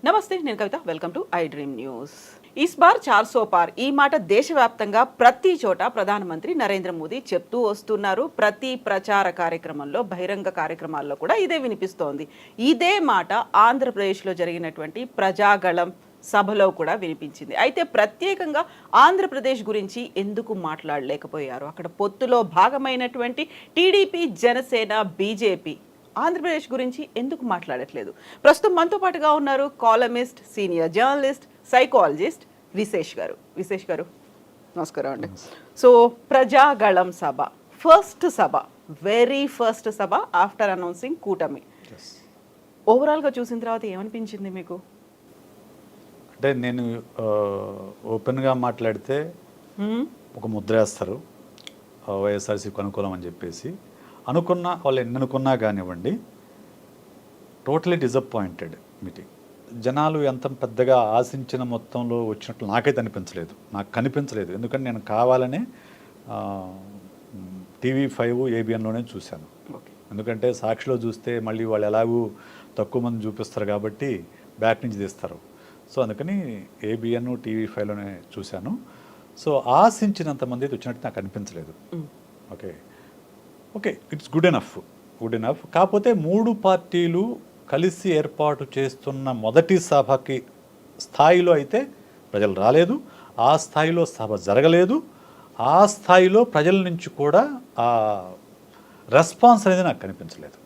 నమస్తే, నేను Kavitha. Welcome to I dream news. ఇస్ బార్ 400 పార్ ఈ మాట దేశవ్యాప్తంగా ప్రతి చోట ప్రధానమంత్రి నరేంద్ర మోదీ చెప్తూ వస్తున్నారు. ప్రతి ప్రచార కార్యక్రమంలో, బహిరంగ కార్యక్రమాల్లో కూడా ఇదే వినిపిస్తోంది. ఇదే మాట ఆంధ్రప్రదేశ్లో జరిగినటువంటి ప్రజాగళం సభలో కూడా వినిపించింది. అయితే ప్రత్యేకంగా ఆంధ్రప్రదేశ్ గురించి ఎందుకు మాట్లాడలేకపోయారు? అక్కడ పొత్తులో భాగమైనటువంటి టీడీపీ, జనసేన, బీజేపీ ఆంధ్రప్రదేశ్ గురించి ఎందుకు మాట్లాడట్లేదు? ప్రస్తుతం మనతో పాటుగా ఉన్నారు కాలమిస్ట్, సీనియర్ జర్నలిస్ట్, సైకాలజిస్ట్ విశేష్ గారు. నమస్కారం అండి. సో ప్రజాగళం సభ, ఫస్ట్ సభ, వెరీ ఫస్ట్ సభ ఆఫ్టర్ అనౌన్సింగ్ కూటమి. ఓవరాల్గా చూసిన తర్వాత ఏమనిపించింది మీకు? అంటే నేను ఓపెన్గా మాట్లాడితే ఒక ముద్ర వేస్తారు వైఎస్ఆర్సీకి అనుకూలం అని చెప్పేసి. అనుకున్నా వాళ్ళు ఎన్ని అనుకున్నా కానివ్వండి, టోటలీ డిసప్పాయింటెడ్ మీటింగ్. జనాలు ఎంత పెద్దగా ఆశించిన మొత్తంలో వచ్చినట్లు నాకైతే నాకు కనిపించలేదు. ఎందుకంటే నేను కావాలనే TV5 ABNలోనే చూశాను. ఎందుకంటే సాక్షిలో చూస్తే మళ్ళీ వాళ్ళు ఎలాగూ తక్కువ మంది చూపిస్తారు కాబట్టి బ్యాక్ నుంచి తీస్తారు. సో అందుకని ABN TV5లోనే చూశాను. సో ఆశించినంత మంది అయితే వచ్చినట్టు నాకు అనిపించలేదు. Okay, it's good enough. కాకపోతే 3 పార్టీలు కలిసి ఏర్పాటు చేస్తున్న మొదటి సభకి స్థాయిలో అయితే ప్రజలు రాలేదు. ఆ స్థాయిలో సభ జరగలేదు. ఆ స్థాయిలో ప్రజల నుంచి కూడా ఆ రెస్పాన్స్ అనేది నాకు కనిపించలేదు.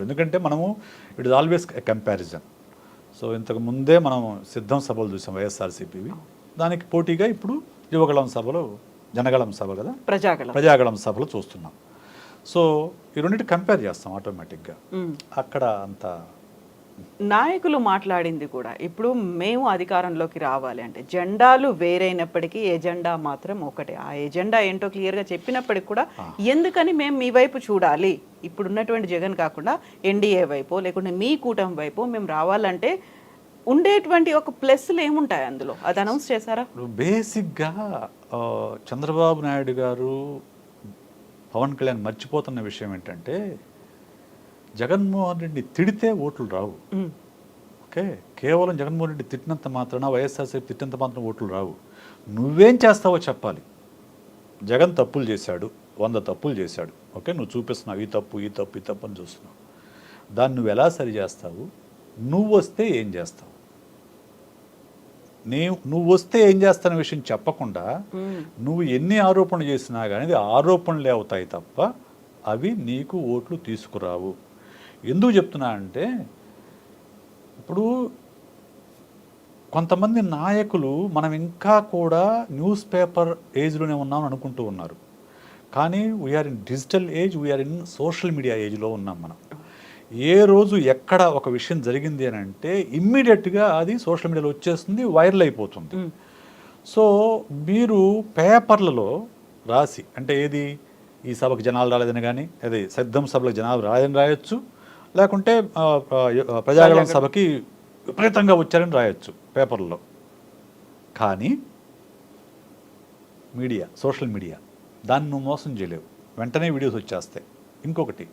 ఎందుకంటే మనము it is always a comparison. So ఇంతకు ముందే మనం సిద్ధం సభలు చూసాం వైఎస్ఆర్సీపీవి. దానికి పోటీగా ఇప్పుడు యువగళం సభలో, జనగళం సభ కదా, ప్రజాగళం సభలు చూస్తున్నాం. సో ఈ రెండింటి కంపేర్ చేస్తాం ఆటోమేటిక్గా. అక్కడ అంత నాయకులు మాట్లాడింది కూడా ఇప్పుడు మేము అధికారంలోకి రావాలి అంటే జెండాలు వేరైనప్పటికీ ఎజెండా మాత్రం ఒకటే. ఆ ఎజెండా ఏంటో క్లియర్గా చెప్పినప్పటికి కూడా ఎందుకని మేము మీ వైపు చూడాలి, ఇప్పుడున్నటువంటి జగన్ కాకుండా ఎన్డీఏ వైపు లేకుంటే మీ కూటమి వైపు మేము రావాలంటే ఉండేటువంటి ఒక ప్లస్లు ఏముంటాయి అందులో? అది అనౌన్స్ చేశారా? బేసిక్గా చంద్రబాబు నాయుడు గారు, పవన్ కళ్యాణ్ మర్చిపోతున్న విషయం ఏంటంటే జగన్మోహన్ రెడ్డి తిడితే ఓట్లు రావు. కేవలం జగన్మోహన్ రెడ్డి తిట్టినంత మాత్రాన, వైఎస్ఆర్సీపీ తిట్టినంత మాత్రం ఓట్లు రావు. నువ్వేం చేస్తావో చెప్పాలి. జగన్ తప్పులు చేశాడు, 100 తప్పులు చేశాడు. నువ్వు చూపిస్తున్నావు ఈ తప్పు అని చూస్తున్నావు. దాన్ని నువ్వు ఎలా సరి చేస్తావు? నువ్వు వస్తే ఏం చేస్తావు? నువ్వు వస్తే ఏం చేస్తాన విషయం చెప్పకుండా నువ్వు ఎన్ని ఆరోపణలు చేసినా కానీ ఆరోపణలే అవుతాయి తప్ప అవి నీకు ఓట్లు తీసుకురావు. ఎందుకు చెప్తున్నా అంటే ఇప్పుడు కొంతమంది నాయకులు మనం ఇంకా కూడా న్యూస్ పేపర్ ఏజ్లోనే ఉన్నామని అనుకుంటూ ఉన్నారు. కానీ we are in digital age, we are in social media ఏజ్లో ఉన్నాం మనం. ఏ రోజు ఎక్కడ ఒక విషయం జరిగింది అని అంటే ఇమ్మీడియట్గా అది సోషల్ మీడియాలో వచ్చేస్తుంది, వైరల్ అయిపోతుంది. సో మీరు పేపర్లలో రాసి, అంటే ఏది ఈ సభకు జనాలు రాలేదని కానీ, అది సిద్ధం సభలకు జనాలు రాలేదని రాయొచ్చు, లేకుంటే ప్రజాగళం సభకి విపరీతంగా వచ్చారని రాయొచ్చు పేపర్లలో. కానీ మీడియా, సోషల్ మీడియా దాన్ని నువ్వు మోసం చేయలేవు, వెంటనే వీడియోస్ వచ్చేస్తాయి. ఇంకొకటి,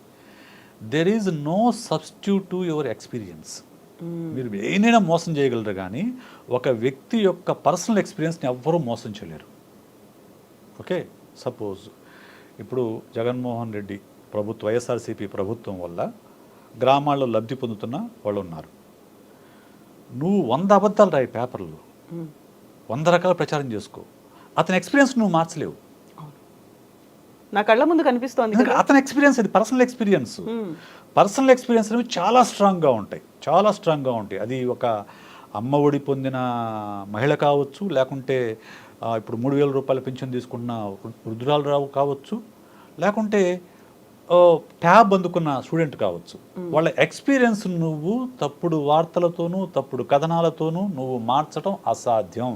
there is no substitute to your experience. మీరు ఏదైనా మోసం చేయగలరు కానీ ఒక వ్యక్తి యొక్క పర్సనల్ ఎక్స్పీరియన్స్ని ఎవ్వరూ మోసం చేయలేరు. సపోజ్ ఇప్పుడు జగన్మోహన్ రెడ్డి ప్రభుత్వం, వైఎస్ఆర్సీపీ ప్రభుత్వం వల్ల గ్రామాల్లో లబ్ధి పొందుతున్న వాళ్ళు ఉన్నారు. నువ్వు 100 అబద్ధాలు రాయి పేపర్లో, 100 రకాల ప్రచారం చేసుకో, అతని ఎక్స్పీరియన్స్ నువ్వు మార్చలేవు. నా కళ్ళ ముందు కనిపిస్తోంది అతని ఎక్స్పీరియన్స్. అది పర్సనల్ ఎక్స్పీరియన్స్ అనేవి చాలా స్ట్రాంగ్గా ఉంటాయి. అది ఒక అమ్మ ఒడి పొందిన మహిళ కావచ్చు, లేకుంటే ఇప్పుడు 3,000 రూపాయల పింఛన్ తీసుకున్న వృద్ధురాలు కావచ్చు, లేకుంటే ట్యాబ్ అందుకున్న స్టూడెంట్ కావచ్చు. వాళ్ళ ఎక్స్పీరియన్స్ నువ్వు తప్పుడు వార్తలతోనూ తప్పుడు కథనాలతోనూ నువ్వు మార్చడం అసాధ్యం.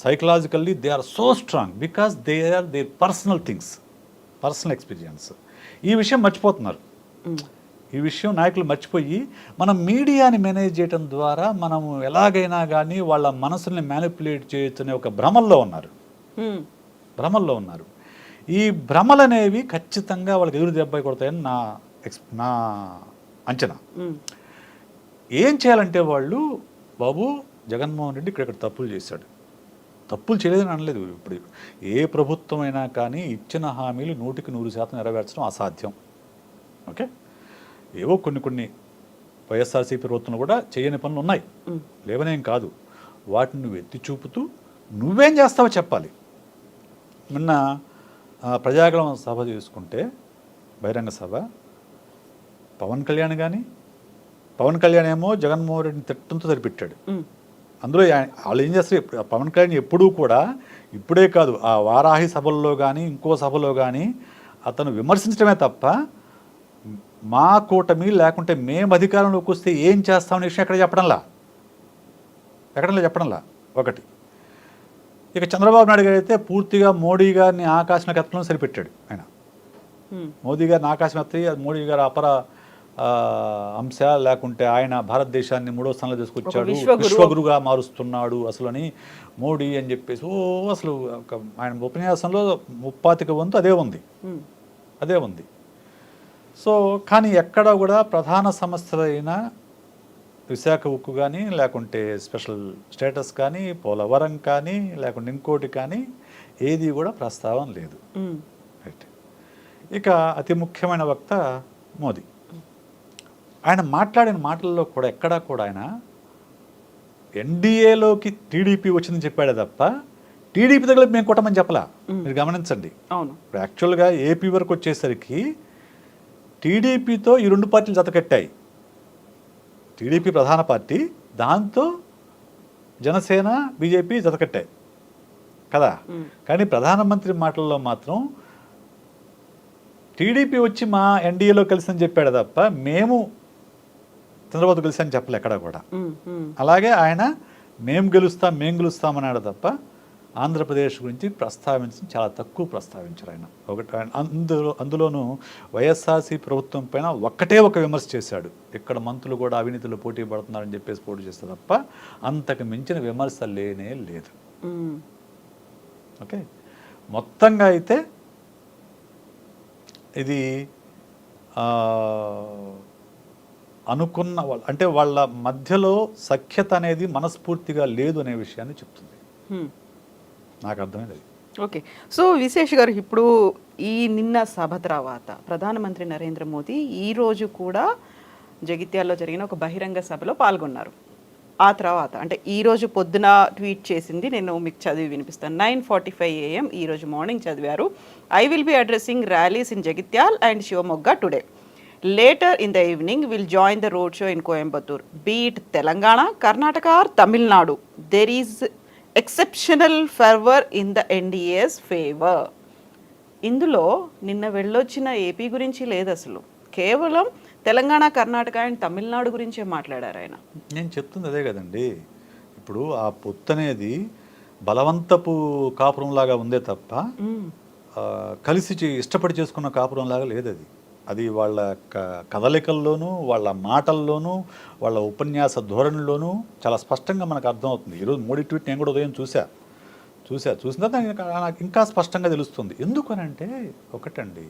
Psychologically they are so strong because they are their personal things, personal experience. ఈ విషయం మర్చిపోతున్నారు. ఈ విషయం నాయకులు మర్చిపోయి మనం మీడియాని మేనేజ్ చేయడం ద్వారా మనము ఎలాగైనా కానీ వాళ్ళ మనసుల్ని మ్యానిపులేట్ చేయొచ్చు అనే ఒక భ్రమల్లో ఉన్నారు. ఈ భ్రమలు అనేవి ఖచ్చితంగా వాళ్ళకి ఎదురు దెబ్బ కొడతాయని నా అంచనా. ఉమ్, ఏం చేయాలంటే వాళ్ళు, బాబు జగన్మోహన్ రెడ్డి ఇక్కడ తప్పులు చేశాడు, తప్పులు చేయలేదని అనలేదు. ఇప్పుడు ఏ ప్రభుత్వం అయినా కానీ ఇచ్చిన హామీలు 100% నెరవేర్చడం అసాధ్యం. ఓకే, ఏవో కొన్ని వైఎస్ఆర్సీపీ ప్రభుత్వంలో కూడా చేయని పనులు ఉన్నాయి, ఉమ్, లేవనేం కాదు. వాటిని నువ్వు ఎత్తి చూపుతూ నువ్వేం చేస్తావో చెప్పాలి. నిన్న ప్రజాగళం సభ చేసుకుంటే, బహిరంగ సభ, పవన్ కళ్యాణ్ ఏమో జగన్మోహన్ రెడ్డిని తిట్టడంతో సరిపెట్టాడు. ఉమ్, అందులో వాళ్ళు ఏం చేస్తారు, పవన్ కళ్యాణ్ ఎప్పుడూ కూడా, ఇప్పుడే కాదు ఆ వారాహి సభల్లో కానీ ఇంకో సభలో కానీ అతను విమర్శించడమే తప్ప మా కూటమి లేకుంటే మేము అధికారంలోకి వస్తే ఏం చేస్తామనే విషయం ఎక్కడ చెప్పడంలా ఒకటి. ఇక చంద్రబాబు నాయుడు గారు అయితే పూర్తిగా మోడీ గారిని ఆకాశంలోకి ఎత్తడం సరిపెట్టాడు. ఆయన మోదీ గారిని ఆకాశం ఎత్తి, మోడీ గారు అపర అంశ, లేకుంటే ఆయన భారతదేశాన్ని 3వ స్థానంలో తీసుకొచ్చాడు, విశ్వగురుగా మారుస్తున్నాడు అసలు అని మోడీ అని చెప్పేసి అసలు ఆయన ఉపన్యాసంలో 35 వంతు అదే ఉంది. సో కానీ ఎక్కడ కూడా ప్రధాన సమస్యలైన విశాఖ ఉక్కు కానీ, లేకుంటే స్పెషల్ స్టేటస్ కానీ, పోలవరం కానీ, లేకుంటే ఇంకోటి కానీ ఏది కూడా ప్రస్తావన లేదు. రైట్. ఇక అతి ముఖ్యమైన వక్త మోదీ. ఆయన మాట్లాడిన మాటల్లో కూడా ఎక్కడా కూడా ఆయన ఎన్డీఏలోకి టీడీపీ వచ్చిందని చెప్పాడే తప్ప టీడీపీ దగ్గర మేము కొట్టమని చెప్పలా. మీరు గమనించండి. అవును, ఇప్పుడు యాక్చువల్గా ఏపీ వరకు వచ్చేసరికి టీడీపీతో ఈ 2 పార్టీలు జతకట్టాయి. టీడీపీ ప్రధాన పార్టీ, దాంతో జనసేన బీజేపీ జతకట్టాయి కదా. కానీ ప్రధానమంత్రి మాటల్లో మాత్రం టీడీపీ వచ్చి మా ఎన్డీఏలో కలిసి చెప్పాడు తప్ప మేము చంద్రబాబు కలిసి అని చెప్పలే ఎక్కడ కూడా. అలాగే ఆయన మేము గెలుస్తామన్నాడు తప్ప ఆంధ్రప్రదేశ్ గురించి ప్రస్తావించడం చాలా తక్కువ ప్రస్తావించారు ఆయన. అందులోనూ వైఎస్ఆర్సీ ప్రభుత్వం పైన ఒక్కటే ఒక విమర్శ చేశాడు, ఇక్కడ మంత్రులు కూడా అవినీతిలో పోటీ పడుతున్నారని చెప్పేసి పోటీ చేస్తే తప్ప అంతకు మించిన విమర్శ లేనే లేదు. ఓకే, మొత్తంగా అయితే ఇది అనుకున్న అంటే వాళ్ళ మధ్యలో సఖ్యత అనేది మనస్ఫూర్తిగా లేదు అనే విషయాన్ని చెప్తుంది. నాకు అర్థమైంది. ఓకే, సో విశేష్ గారు, ఇప్పుడు నిన్న సభ తర్వాత ప్రధానమంత్రి నరేంద్ర మోదీ ఈరోజు కూడా జగిత్యాల్లో జరిగిన ఒక బహిరంగ సభలో పాల్గొన్నారు. ఆ తర్వాత అంటే ఈరోజు పొద్దున ట్వీట్ చేసింది నేను మీకు చదివి వినిపిస్తాను. 9:45 AM ఈరోజు మార్నింగ్ చదివారు. I will be addressing rallies in Jagtial and Shivamogga today. Later in the evening will join the road show in Coimbatore. Be it Telangana, Karnataka or Tamil Nadu, there is exceptional fervour in the NDA's favour. ఇందులో నిన్న వెళ్ళొచ్చిన ఏపీ గురించి లేదు, అసలు కేవలం Telangana, Karnataka and Tamil Nadu గురించే మాట్లాడారు ఆయన. నేను చెప్తుంది అదే కదండి. ఇప్పుడు ఆ పొత్తు అనేది బలవంతపు కాపురం లాగా ఉందే తప్ప కలిసి ఇష్టపడి చేసుకున్న కాపురం లాగా లేదు. అది వాళ్ళ కదలికల్లోనూ, వాళ్ళ మాటల్లోనూ, వాళ్ళ ఉపన్యాస ధోరణిలోనూ చాలా స్పష్టంగా మనకు అర్థమవుతుంది. ఈరోజు మోడీ ట్వీట్ నేను కూడా ఉదయం చూసిన తర్వాత నాకు ఇంకా స్పష్టంగా తెలుస్తుంది. ఎందుకనంటే ఒకటండి,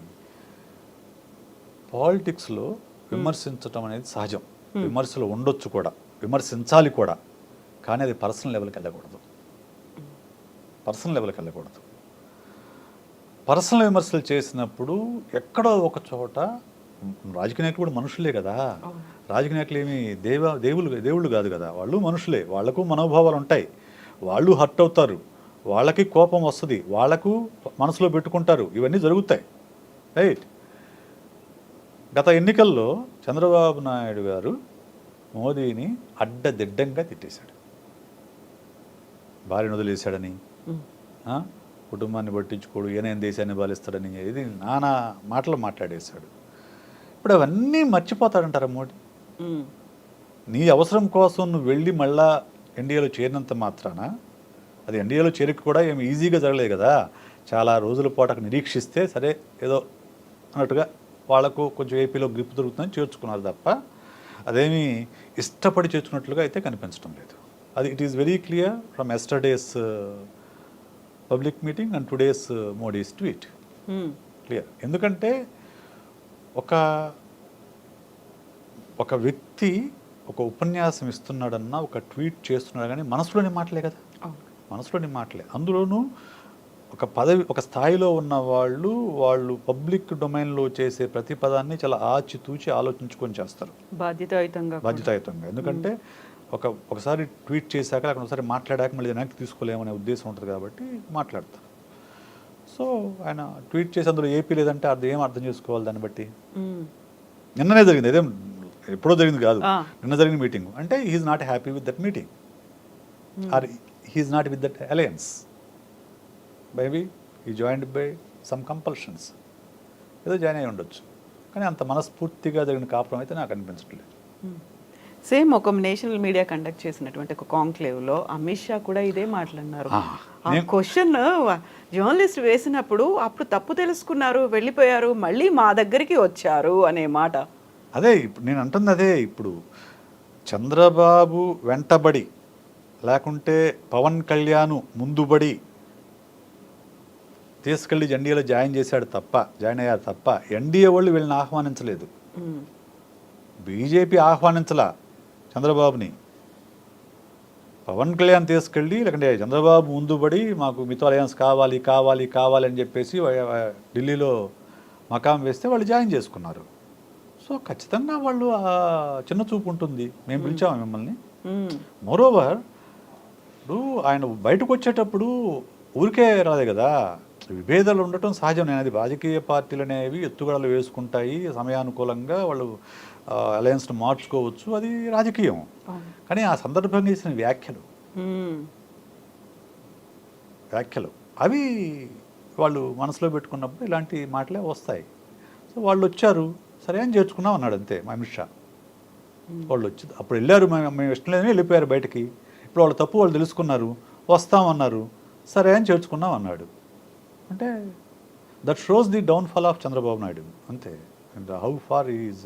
పాలిటిక్స్లో విమర్శించటం అనేది సహజం. విమర్శలు ఉండొచ్చు కూడా, విమర్శించాలి కూడా, కానీ అది పర్సనల్ లెవెల్కి వెళ్ళకూడదు. పర్సనల్ విమర్శలు చేసినప్పుడు ఎక్కడో ఒక చోట, రాజకీయ నాయకులు కూడా మనుషులే కదా, రాజకీయ నాయకులు ఏమి దేవుళ్ళు కాదు కదా, వాళ్ళు మనుషులే, వాళ్లకు మనోభావాలు ఉంటాయి, వాళ్ళు హర్ట్ అవుతారు, వాళ్ళకి కోపం వస్తుంది, వాళ్లకు మనసులో పెట్టుకుంటారు, ఇవన్నీ జరుగుతాయి. రైట్. గత ఎన్నికల్లో చంద్రబాబు నాయుడు గారు మోదీని అడ్డదిడ్డంగా తిట్టేశాడు. భార్యను వదిలేశాడని, కుటుంబాన్ని పట్టించుకోడు, ఏనేం దేశాన్ని పాలిస్తాడని, ఇది నానా మాటలు మాట్లాడేశాడు. ఇప్పుడు అవన్నీ మర్చిపోతాడంటారా మోడీ? నీ అవసరం కోసం నువ్వు వెళ్ళి మళ్ళా ఎన్డీఏలో చేరినంత మాత్రాన, అది ఎన్డీఏలో చేరిక కూడా ఏమి ఈజీగా జరగలేదు కదా, చాలా రోజుల పాటు నిరీక్షిస్తే సరే ఏదో అన్నట్టుగా వాళ్లకు కొంచెం ఏపీలో గ్రిప్ దొరుకుతుందని చేర్చుకున్నారు తప్ప అదేమీ ఇష్టపడి చేర్చుకున్నట్లుగా అయితే కనిపించడం లేదు. అది it is very clear from yesterday's public meeting and today's Modi's tweet. Clear. ఎందుకంటే ఒక ఒక వ్యక్తి ఒక ఉపన్యాసం ఇస్తున్నాడన్నా ఒక ట్వీట్ చేస్తున్నాడు కానీ మనసులోని మాటలే కదా, మనసులోని మాటలే. అందులోనూ ఒక పదవి ఒక స్థాయిలో ఉన్న వాళ్ళు పబ్లిక్ డొమైన్లో చేసే ప్రతి పదాన్ని చాలా ఆచితూచి ఆలోచించుకొని చేస్తారు బాధ్యతాయుతంగా. ఎందుకంటే ఒకసారి ట్వీట్ చేశాక లేకపోతే ఒకసారి మాట్లాడాక మళ్ళీ వెనక్కి తీసుకోలేమనే ఉద్దేశం ఉంటుంది కాబట్టి మాట్లాడతారు. సో ఆయన ట్వీట్ చేసి అందులో ఏపీ లేదంటే ఏం అర్థం చేసుకోవాలి దాన్ని బట్టి? నిన్ననే జరిగింది, అదేం ఎప్పుడో జరిగింది కాదు, నిన్న జరిగిన మీటింగ్. అంటే he is not happy with that meeting or he is not with that alliance. Maybe he joined by some compulsions, ఏదో జాయిన్ అయి ఉండొచ్చు. కానీ అంత మనస్ఫూర్తిగా జరిగిన కాపురం అయితే నాకు అనిపించట్లేదు. సేమ్ ఒక నేషనల్ మీడియా కండక్ట్ చేసినటువంటి ఒక కాంక్లేవ్లో అమిత్ షా కూడా ఇదే మాట్లాడినారు. ఆ క్వశ్చన్ జర్నలిస్ట్ వేసినప్పుడు అప్పుడు తప్పు తెలుసుకున్నారు, వెళ్ళిపోయారు, మళ్ళీ మా దగ్గరికి వచ్చారు అనే మాట. అదే ఇప్పుడు నేను అంటుంది అదే. ఇప్పుడు చంద్రబాబు వెంటబడి లేకుంటే పవన్ కళ్యాణ్ ముందుబడి తీసుకెళ్ళి ఎన్డీఏలో జాయిన్ అయ్యారు తప్ప ఎన్డీఏ వాళ్ళు వీళ్ళని ఆహ్వానించలేదు. బీజేపీ ఆహ్వానించలా చంద్రబాబుని. పవన్ కళ్యాణ్ తీసుకెళ్ళి లేకంటే చంద్రబాబు ముందుబడి మాకు మీతో అలయన్స్ కావాలి కావాలి కావాలి అని చెప్పేసి ఢిల్లీలో మకాం వేస్తే వాళ్ళు జాయిన్ చేసుకున్నారు. సో ఖచ్చితంగా వాళ్ళు చిన్న చూపు ఉంటుంది. మేము పిలిచాము మిమ్మల్ని. మోరోవర్ ఇప్పుడు ఆయన బయటకు వచ్చేటప్పుడు ఊరికే రాలే కదా, విభేదాలు ఉండటం సహజం. నేను అది రాజకీయ పార్టీలు అనేవి ఎత్తుగడలు వేసుకుంటాయి, సమయానుకూలంగా వాళ్ళు అలయన్స్ను మార్చుకోవచ్చు, అది రాజకీయం. కానీ ఆ సందర్భంగా చేసిన వ్యాఖ్యలు అవి వాళ్ళు మనసులో పెట్టుకున్నప్పుడు ఇలాంటి మాటలే వస్తాయి. సో వాళ్ళు వచ్చారు, సరే అని చేర్చుకున్నాం అన్నాడు అంతే అమిత్ షా. వాళ్ళు వచ్చి అప్పుడు వెళ్ళారు, మేము ఇష్టం లేదని వెళ్ళిపోయారు బయటికి. ఇప్పుడు వాళ్ళు తప్పు వాళ్ళు తెలుసుకున్నారు, వస్తామన్నారు, సరే అని చేర్చుకున్నాం అన్నాడు. అంటే that shows the downfall of Chandrababu Naidu అంతే. అండ్ హౌ ఫార్ ఈజ్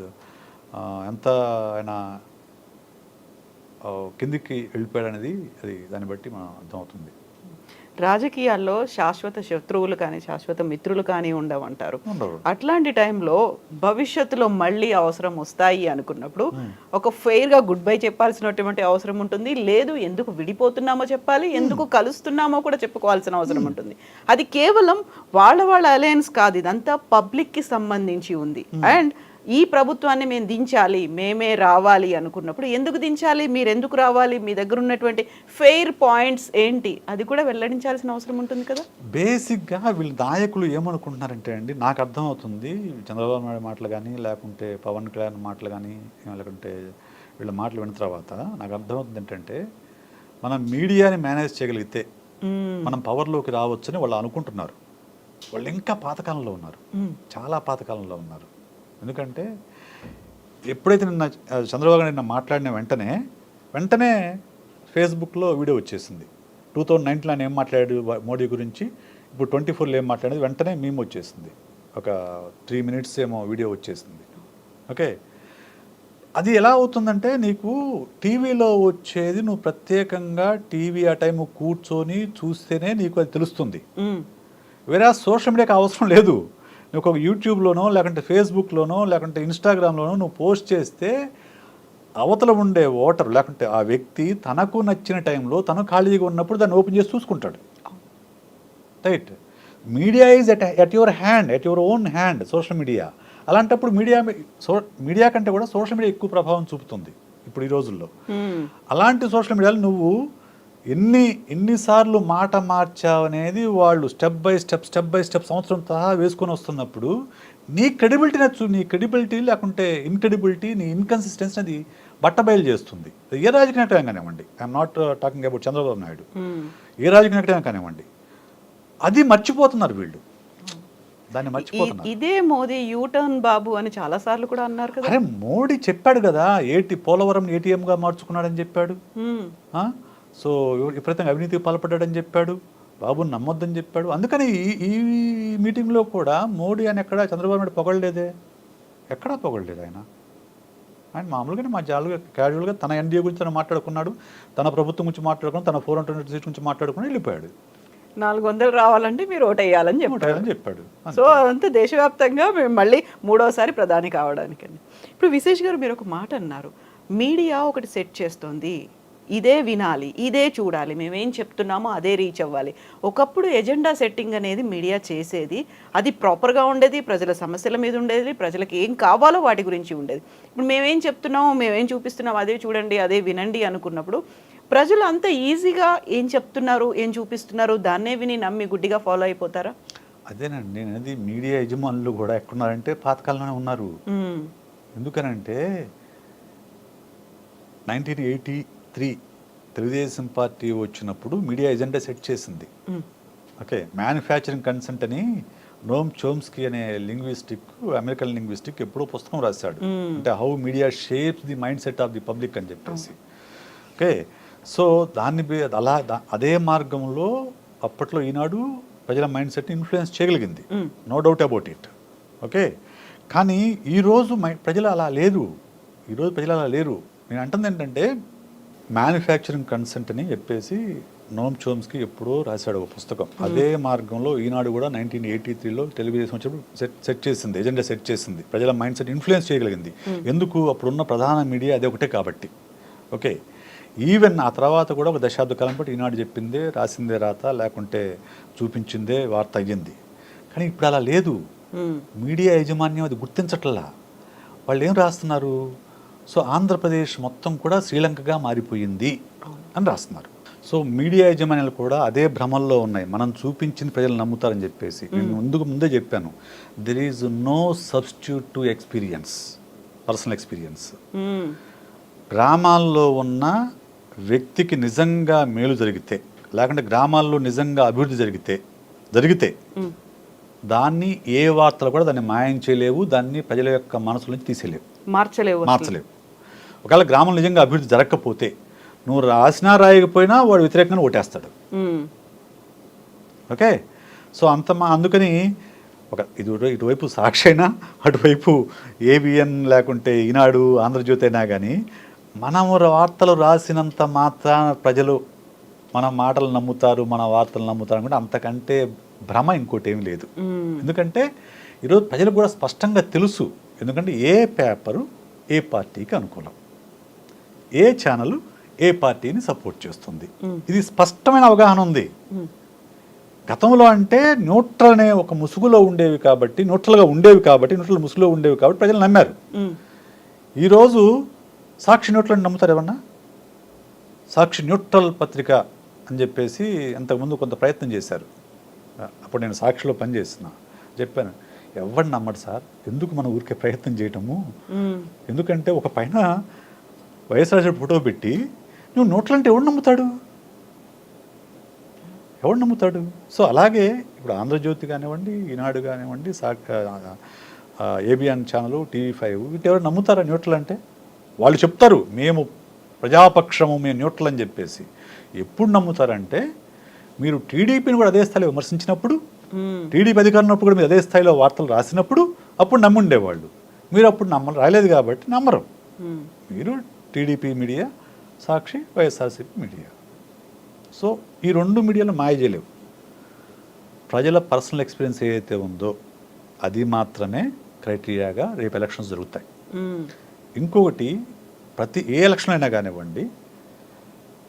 ఎంత ఆయన కిందికి వెళ్ళిపోయాడు అనేది అది దాన్ని బట్టి మనం అర్థమవుతుంది. రాజకీయాల్లో శాశ్వత శత్రువులు కానీ శాశ్వత మిత్రులు కానీ ఉండవంటారు. అట్లాంటి టైంలో భవిష్యత్తులో మళ్ళీ అవసరం వస్తాయి అనుకున్నప్పుడు ఒక ఫెయిర్గా గుడ్ బై చెప్పాల్సినటువంటి అవసరం ఉంటుంది. లేదు ఎందుకు విడిపోతున్నామో చెప్పాలి, ఎందుకు కలుస్తున్నామో కూడా చెప్పుకోవాల్సిన అవసరం ఉంటుంది. అది కేవలం వాళ్ళ అలయన్స్ కాదు, ఇదంతా పబ్లిక్కి సంబంధించి ఉంది. అండ్ ఈ ప్రభుత్వాన్ని మేము దించాలి, మేమే రావాలి అనుకున్నప్పుడు ఎందుకు దించాలి, మీరు ఎందుకు రావాలి, మీ దగ్గర ఉన్నటువంటి ఫెయిర్ పాయింట్స్ ఏంటి, అది కూడా వెల్లడించాల్సిన అవసరం ఉంటుంది కదా. బేసిక్గా వీళ్ళ నాయకులు ఏమనుకుంటున్నారంటే అండి, నాకు అర్థమవుతుంది చంద్రబాబు నాయుడు మాటలు కానీ లేకుంటే పవన్ కళ్యాణ్ మాటలు కానీ లేకుంటే వీళ్ళ మాటలు విన్న తర్వాత నాకు అర్థమవుతుంది ఏంటంటే, మనం మీడియాని మేనేజ్ చేయగలిగితే మనం పవర్లోకి రావచ్చని వాళ్ళు అనుకుంటున్నారు. వాళ్ళు ఇంకా పాతకాలంలో ఉన్నారు, చాలా పాతకాలంలో ఉన్నారు. ఎందుకంటే ఎప్పుడైతే నిన్న చంద్రబాబు నిన్న మాట్లాడిన వెంటనే ఫేస్బుక్లో వీడియో వచ్చేసింది. 2019లో ఆయన ఏం మాట్లాడాడు మోడీ గురించి, ఇప్పుడు 24లో ఏం మాట్లాడేది వెంటనే మేము వచ్చేసింది. ఒక 3 minutes ఏమో వీడియో వచ్చేసింది. ఓకే, అది ఎలా అవుతుందంటే నీకు టీవీలో వచ్చేది నువ్వు ప్రత్యేకంగా టీవీ ఆ టైం కూర్చొని చూస్తేనే నీకు అది తెలుస్తుంది. వేరే సోషల్ మీడియాకి అవసరం లేదు. నువ్వు ఒక యూట్యూబ్లోనో లేకుంటే ఫేస్బుక్లోనో లేకుంటే ఇన్స్టాగ్రామ్లోనో నువ్వు పోస్ట్ చేస్తే అవతల ఉండే ఓటర్ లేకుంటే ఆ వ్యక్తి తనకు నచ్చిన టైంలో తను ఖాళీగా ఉన్నప్పుడు దాన్ని ఓపెన్ చేసి చూసుకుంటాడు. Right, media is at your hand, at your own hand social media. అలాంటప్పుడు మీడియా కంటే కూడా సోషల్ మీడియా ఎక్కువ ప్రభావం చూపుతుంది ఇప్పుడు ఈ రోజుల్లో. అలాంటి సోషల్ మీడియాలో నువ్వు ఎన్నిసార్లు మాట మార్చావనేది వాళ్ళు స్టెప్ బై స్టెప్ సంవత్సరం సహా వేసుకొని వస్తున్నప్పుడు నీ క్రెడిబిలిటీ లేకుంటే ఇన్క్రెడిబిలిటీ, నీ ఇన్కన్సిస్టెన్సీ అది బట్టబయలు చేస్తుంది. ఏ రాజకీయ నాయకుడు కానివ్వండి, I'm not talking about Chandrababu Naidu, ఏ రాజకీయ నాయకుడు కానివ్వండి, అది మర్చిపోతున్నారు వీళ్ళు, దాన్ని మర్చిపోతున్నారు. ఇదే మోదీ యూటర్న్ బాబు అని చాలా సార్లు కూడా అన్నారు కదా. అరే మోడీ చెప్పాడు కదా, పోలవరం ఏటీఎంగా మార్చుకున్నాడని చెప్పాడు. సో విపరీతంగా అవినీతికి పాల్పడ్డాడని చెప్పాడు, బాబుని నమ్మొద్దని చెప్పాడు. అందుకని ఈ మీటింగ్లో కూడా మోడీ అని ఎక్కడ చంద్రబాబు నాయుడు పొగడలేదే, ఎక్కడా పొగడలేదు. ఆయన మామూలుగానే మా క్యాజువల్గా తన ఎన్డీఏ గురించి తను మాట్లాడుకున్నాడు, తన ప్రభుత్వం గురించి మాట్లాడుకున్నాడు, తన 420 సీట్స్ గురించి మాట్లాడుకుని వెళ్ళిపోయాడు. 400 రావాలంటే మీరు ఓటేయాలని చెప్పారు. అని చెప్పాడు. సో అదంతా దేశవ్యాప్తంగా మేము మళ్ళీ మూడోసారి ప్రధాని కావడానికని. ఇప్పుడు విశేష్ గారు మీరు ఒక మాట అన్నారు, మీడియా ఒకటి సెట్ చేస్తోంది, ఇదే వినాలి, ఇదే చూడాలి, మేమేం చెప్తున్నామో అదే రీచ్ అవ్వాలి. ఒకప్పుడు ఎజెండా సెట్టింగ్ అనేది మీడియా చేసేది, అది ప్రాపర్గా ఉండేది, ప్రజల సమస్యల మీద ఉండేది, ప్రజలకు ఏం కావాలో వాటి గురించి ఉండేది. ఇప్పుడు మేమేం చెప్తున్నామో, మేమేం చూపిస్తున్నామో అదే చూడండి, అదే వినండి అనుకున్నప్పుడు ప్రజలు అంత ఈజీగా ఏం చెప్తున్నారు, ఏం చూపిస్తున్నారు దాన్నే విని నమ్మి గుడ్డిగా ఫాలో అయిపోతారా? అదేనండి నేను అనేది, మీడియా యజమానులు కూడా ఎక్కడున్నారంటే పాతకాలంలోనే ఉన్నారు. ఎందుకనంటే 1983 తెలుగుదేశం పార్టీ వచ్చినప్పుడు మీడియా ఎజెండా సెట్ చేసింది. ఓకే, మ్యానుఫ్యాక్చరింగ్ కన్సెంట్ అని నోమ్ చోమ్స్కీ అనే లింగ్విస్టిక్, అమెరికన్ లింగ్విస్టిక్ ఎప్పుడో పుస్తకం రాశాడు. అంటే how media shapes the mind set of the public అని చెప్పేసి. ఓకే, సో అదే మార్గంలో అప్పట్లో ఈనాడు ప్రజల మైండ్ సెట్ని ఇన్ఫ్లుయెన్స్ చేయగలిగింది, no doubt about it. Okay, కానీ ఈరోజు ప్రజలు అలా లేరు. ఈరోజు ప్రజలు అలా లేరు. నేను అంటుంది ఏంటంటే, మ్యానుఫ్యాక్చరింగ్ కన్సెంట్ అని చెప్పేసి నోమ్ చోమ్స్కి ఎప్పుడో రాశాడు ఒక పుస్తకం. అదే మార్గంలో ఈనాడు కూడా 1983లో తెలుగుదేశం వచ్చినప్పుడు సెట్ చేసింది, ఎజెండా సెట్ చేసింది, ప్రజల మైండ్ సెట్ ఇన్ఫ్లుయెన్స్ చేయగలిగింది. ఎందుకు? అప్పుడున్న ప్రధాన మీడియా అదే ఒకటే కాబట్టి. ఓకే, ఈవెన్ ఆ తర్వాత కూడా ఒక దశాబ్ద కాలం పాటు ఈనాడు చెప్పిందే, రాసిందే రాత, లేకుంటే చూపించిందే వార్త అయ్యింది. కానీ ఇప్పుడు అలా లేదు. మీడియా యాజమాన్యం అది గుర్తించట్లా. వాళ్ళు ఏం రాస్తున్నారు? సో ఆంధ్రప్రదేశ్ మొత్తం కూడా శ్రీలంకగా మారిపోయింది అని రాస్తున్నారు. సో మీడియా యాజమాన్యాలు కూడా అదే భ్రమల్లో ఉన్నాయి, మనం చూపించింది ప్రజలు నమ్ముతారని చెప్పేసి. నేను ముందే చెప్పాను, there is no substitute to experience, personal experience. గ్రామాల్లో ఉన్న వ్యక్తికి నిజంగా మేలు జరిగితే, లేకుంటే గ్రామాల్లో నిజంగా అభివృద్ధి జరిగితే దాన్ని ఏ వార్తలు కూడా దాన్ని మాయం చేయలేవు, దాన్ని ప్రజల యొక్క మనసుల నుంచి తీసేలేవు, మార్చలేవు. ఒకవేళ గ్రామం నిజంగా అభివృద్ధి జరగకపోతే నువ్వు రాసినా రాయకపోయినా వాడు వ్యతిరేకంగా ఓటేస్తాడు. ఓకే, సో అందుకని ఇటువైపు సాక్షి అయినా, అటువైపు ఏబిఎన్ లేకుంటే ఈనాడు, ఆంధ్రజ్యోతి అయినా కానీ మనము వార్తలు రాసినంత మాత్రాన ప్రజలు మన మాటలు నమ్ముతారు, మన వార్తలు నమ్ముతారు అనుకుంటే అంతకంటే భ్రమ ఇంకోటి ఏమి లేదు. ఎందుకంటే ఈరోజు ప్రజలకు కూడా స్పష్టంగా తెలుసు, ఎందుకంటే ఏ పేపరు ఏ పార్టీకి అనుకూలం, ఏ ఛానల్ ఏ పార్టీని సపోర్ట్ చేస్తుంది, ఇది స్పష్టమైన అవగాహన ఉంది. గతంలో అంటే న్యూట్రల్ అనే ఒక ముసుగులో ఉండేవి కాబట్టి, న్యూట్రల్ ముసుగులో ఉండేవి కాబట్టి ప్రజలు నమ్మారు. ఈరోజు సాక్షి న్యూట్రల్ నమ్ముతారు ఎవరన్నా? సాక్షి న్యూట్రల్ పత్రిక అని చెప్పేసి అంతకుముందు కొంత ప్రయత్నం చేశారు. అప్పుడు నేను సాక్షిలో పనిచేస్తున్నా, చెప్పాను ఎవరిని నమ్మడు సార్, ఎందుకు మన ఊరికే ప్రయత్నం చేయటము, ఎందుకంటే ఒక పైన వైఎస్ఆర్ ఫోటో పెట్టి నువ్వు న్యూట్రల్ అంటే ఎవడు నమ్ముతాడు? సో అలాగే ఇప్పుడు ఆంధ్రజ్యోతి కానివ్వండి, ఈనాడు కానివ్వండి, ఏబిఎన్ ఛానల్, TV5 వీటి ఎవరు నమ్ముతారా న్యూట్రల్ అంటే? వాళ్ళు చెప్తారు మేము ప్రజాపక్షము, మేము న్యూట్రల్ అని చెప్పేసి. ఎప్పుడు నమ్ముతారంటే మీరు టీడీపీని కూడా అదే స్థాయిలో విమర్శించినప్పుడు, టీడీపీ అధికారం ఉన్నప్పుడు కూడా మీరు అదే స్థాయిలో వార్తలు రాసినప్పుడు అప్పుడు నమ్ముండేవాళ్ళు. మీరు అప్పుడు రాలేదు కాబట్టి నమ్మరు. మీరు టీడీపీ మీడియా, సాక్షి, వైఎస్ఆర్సీపీ మీడియా. సో ఈ రెండు మీడియాలు మాయ చేయలేవు. ప్రజల పర్సనల్ ఎక్స్పీరియన్స్ ఏదైతే ఉందో అది మాత్రమే క్రైటీరియాగా రేపు ఎలక్షన్స్ జరుగుతాయి. ఇంకొకటి, ఏ ఎలక్షన్ అయినా కానివ్వండి,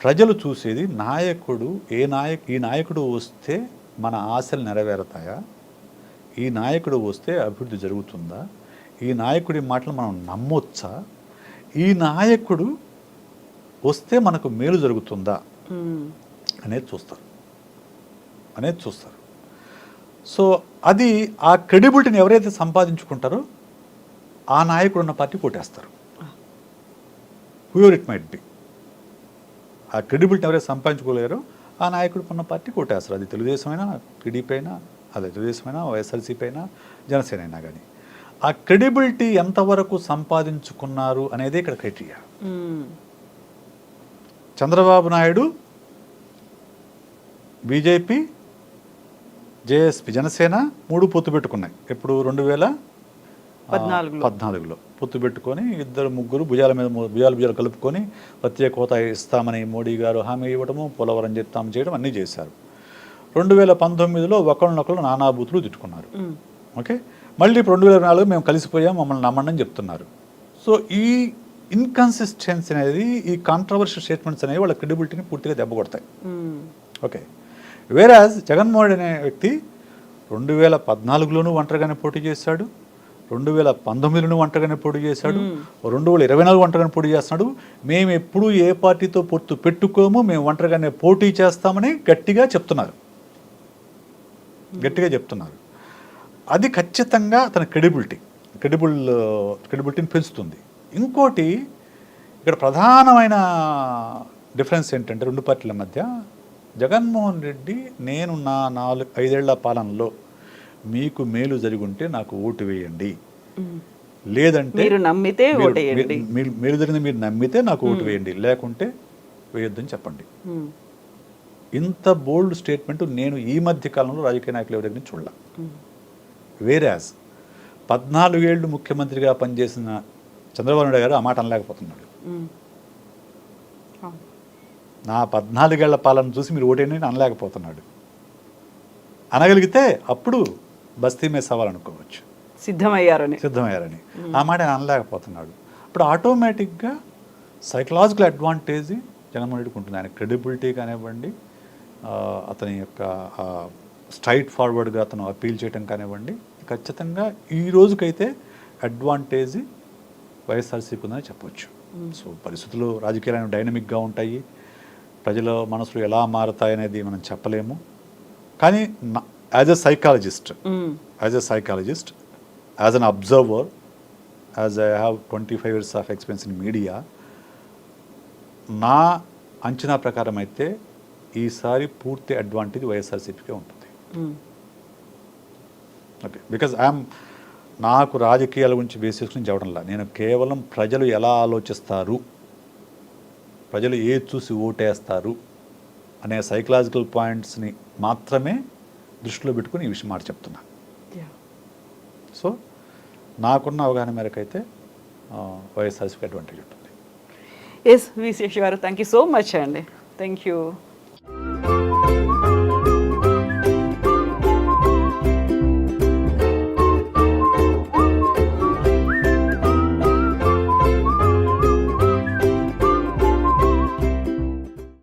ప్రజలు చూసేది నాయకుడు, ఈ నాయకుడు వస్తే మన ఆశలు నెరవేరుతాయా, ఈ నాయకుడు వస్తే అభివృద్ధి జరుగుతుందా, ఈ నాయకుడి మాటలు మనం నమ్మొచ్చా, ఈ నాయకుడు వస్తే మనకు మేలు జరుగుతుందా అనేది చూస్తారు. సో అది ఆ క్రెడిబిలిటీని ఎవరైతే సంపాదించుకుంటారో ఆ నాయకుడు ఉన్న పార్టీ కొట్టేస్తారు. హూఎవర్ ఇట్ మైట్ బి, ఆ క్రెడిబిలిటీని ఎవరైతే సంపాదించుకోలేరో ఆ నాయకుడు ఉన్న పార్టీ కొట్టేస్తారు. అది తెలుగుదేశం అయినా, టీడీపీ అయినా, అదే తెలుగుదేశం అయినా, వైఎస్ఆర్సీపీ అయినా, జనసేన అయినా కానీ ఆ క్రెడిబిలిటీ ఎంతవరకు సంపాదించుకున్నారు అనేది ఇక్కడ criteria. Chandrababu Naidu, BJP, JSP, Janasena 3 పొత్తు పెట్టుకున్నాయి. ఎప్పుడు 2014లో పొత్తు పెట్టుకొని ముగ్గురు భుజాలు కలుపుకొని ప్రత్యేక హోదా ఇస్తామని మోడీ గారు హామీ ఇవ్వడము, పోలవరం చేయడం అన్నీ చేశారు. 2019లో ఒకళ్ళనొకళ్ళు నానాబూతులు తిట్టుకున్నారు. ఓకే, మళ్ళీ ఇప్పుడు 2024 మేము కలిసిపోయాం, మమ్మల్ని నమ్మండి అని చెప్తున్నారు. సో ఈ ఇన్కన్సిస్టెన్సీ అనేది, ఈ కాంట్రవర్షియల్ స్టేట్మెంట్స్ అనేవి వాళ్ళ క్రెడిబిలిటీని పూర్తిగా దెబ్బ కొడతాయి. ఓకే, వేరాజ్ జగన్మోహన్ అనే వ్యక్తి 2014లోనూ ఒంటరిగానే పోటీ చేశాడు, 2019లోనూ ఒంటరిగానే పోటీ చేశాడు, 2024 ఒంటరిగానే పోటీ చేస్తున్నాడు. మేము ఎప్పుడూ ఏ పార్టీతో పొత్తు పెట్టుకోము, మేము ఒంటరిగానే పోటీ చేస్తామని గట్టిగా చెప్తున్నారు. అది ఖచ్చితంగా తన క్రెడిబిలిటీని పెంచుతుంది. ఇంకోటి ఇక్కడ ప్రధానమైన డిఫరెన్స్ ఏంటంటే రెండు పార్టీల మధ్య, జగన్మోహన్ రెడ్డి నేను నా 5 ఏళ్ల పాలనలో మీకు మేలు జరిగి ఉంటే నాకు ఓటు వేయండి, లేదంటే మీరు నమ్మితే ఓటేయండి, మేలు జరిగింది మీరు నమ్మితే నాకు ఓటు వేయండి, లేకుంటే వేయొద్దని చెప్పండి. ఇంత బోల్డ్ స్టేట్మెంట్ నేను ఈ మధ్య కాలంలో రాజకీయ నాయకులు ఎవరి దగ్గర చూడాల. వేరాజ్ 14 ఏళ్ళు ముఖ్యమంత్రిగా పనిచేసిన చంద్రబాబు నాయుడు గారు ఆ మాట అనలేకపోతున్నాడు. నా 14 ఏళ్ల పాలన చూసి మీరు ఓటేయండి అనలేకపోతున్నాడు. అనగలిగితే అప్పుడు బస్తీ మీద సవాల్ అనుకోవచ్చు, సిద్ధమయ్యారని. ఆ మాట ఆయన అనలేకపోతున్నాడు. ఇప్పుడు ఆటోమేటిక్గా సైకలాజికల్ అడ్వాంటేజ్ జగన్మోహన్ రెడ్డికి ఉంటుంది. ఆయన క్రెడిబిలిటీ కానివ్వండి, అతని యొక్క స్ట్రైట్ ఫార్వర్డ్గా అతను అపీల్ చేయడం కానివ్వండి, ఖచ్చితంగా ఈ రోజుకైతే అడ్వాంటేజ్ వైఎస్ఆర్సీకి ఉందని చెప్పవచ్చు. సో పరిస్థితులు రాజకీయాలు డైనమిక్గా ఉంటాయి, ప్రజల మనసులు ఎలా మారుతాయి అనేది మనం చెప్పలేము. కానీ as a psychologist, as an observer, as I have 25 years of experience in media, నా అంచనా ప్రకారం అయితే ఈసారి పూర్తి అడ్వాంటేజ్ వైఎస్ఆర్సీపీకే ఉంటుంది. ఓకే, బికాజ్ నాకు రాజకీయాల గురించి బేస్ చేసుకుని చెప్పడంలా, నేను కేవలం ప్రజలు ఎలా ఆలోచిస్తారు, ప్రజలు ఏది చూసి ఓటేస్తారు అనే సైకలాజికల్ పాయింట్స్ని మాత్రమే దృష్టిలో పెట్టుకుని ఈ విషయం మాట చెప్తున్నా. సో నాకున్న అవగాహన మేరకు అయితే వైఎస్ఆర్సీపీ అడ్వాంటేజ్ ఉంటుంది. ఎస్ వి శేష్ గారు, థ్యాంక్ యూ సో మచ్ అండి. Thank you.